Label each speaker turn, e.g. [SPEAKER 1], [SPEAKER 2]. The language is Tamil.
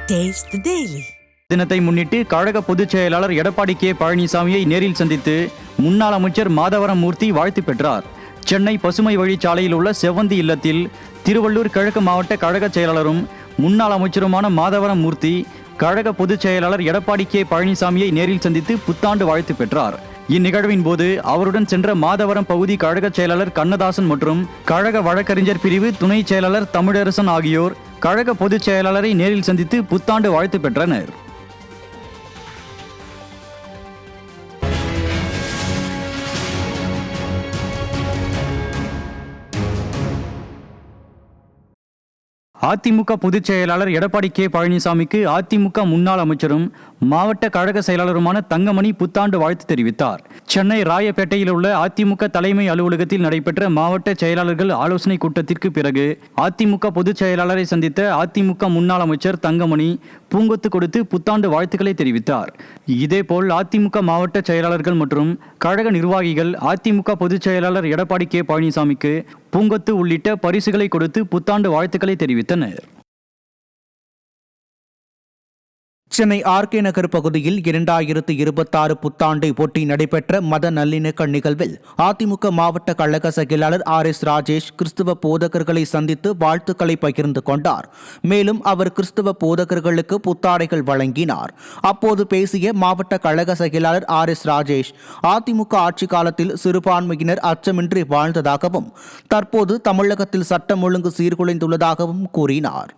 [SPEAKER 1] Taste the Daily.
[SPEAKER 2] தினத்தை முன்னிட்டு கழக பொதுச் செயலாளர் எடப்பாடி கே பழனிசாமியை நேரில் சந்தித்து முன்னாள் அமைச்சர் மாதவரம் மூர்த்தி வாழ்த்து பெற்றார். சென்னை பசுமை வழிச்சாலையில் உள்ள செவ்வந்தி இல்லத்தில் திருவள்ளூர் கிழக்கு மாவட்ட கழக செயலாளரும் முன்னாள் அமைச்சருமான மாதவரம் மூர்த்தி கழக பொதுச் செயலாளர் எடப்பாடி கே பழனிசாமியை நேரில் சந்தித்து புத்தாண்டு வாழ்த்து பெற்றார். இந்நிகழ்வின் போது அவருடன் சென்ற மாதவரம் பகுதி கழக செயலாளர் கண்ணதாசன் மற்றும் கழக வழக்கறிஞர் பிரிவு துணை செயலாளர் தமிழரசன் ஆகியோர் கழக பொதுச் செயலாளரை நேரில் சந்தித்து புத்தாண்டு வாழ்த்து பெற்றனர். அதிமுக பொதுச் செயலாளர் எடப்பாடி கே பழனிசாமிக்கு அதிமுக முன்னாள் அமைச்சரும் மாவட்ட கழக செயலாளருமான தங்கமணி புத்தாண்டு வாழ்த்து தெரிவித்தார். சென்னை ராயப்பேட்டையில் உள்ள அதிமுக தலைமை அலுவலகத்தில் நடைபெற்ற மாவட்ட செயலாளர்கள் ஆலோசனை கூட்டத்திற்கு பிறகு அதிமுக பொதுச் செயலாளரை சந்தித்த அதிமுக முன்னாள் அமைச்சர் தங்கமணி பூங்கொத்து கொடுத்து புத்தாண்டு வாழ்த்துக்களை தெரிவித்தார். இதேபோல் அதிமுக மாவட்ட செயலாளர்கள் மற்றும் கழக நிர்வாகிகள் அதிமுக பொதுச் செயலாளர் எடப்பாடி கே பழனிசாமிக்கு பூங்கொத்து உள்ளிட்ட பரிசுகளை கொடுத்து புத்தாண்டு வாழ்த்துக்களை தெரிவித்தனர்.
[SPEAKER 3] சென்னை ஆர்கே நகர் பகுதியில் 2026 புத்தாண்டை ஒட்டி நடைபெற்ற மத நல்லிணக்க நிகழ்வில் அதிமுக மாவட்ட கழக செயலாளர் RS ராஜேஷ் கிறிஸ்துவ போதகர்களை சந்தித்து வாழ்த்துக்களை பகிர்ந்து கொண்டார். மேலும் அவர் கிறிஸ்துவ போதகர்களுக்கு புத்தாடைகள் வழங்கினார். அப்போது பேசிய மாவட்ட கழக செயலாளர் RS ராஜேஷ் அதிமுக ஆட்சி காலத்தில் சிறுபான்மையினர் அச்சமின்றி வாழ்ந்ததாகவும் தற்போது தமிழகத்தில் சட்டம் ஒழுங்கு சீர்குலைந்துள்ளதாகவும் கூறினார்.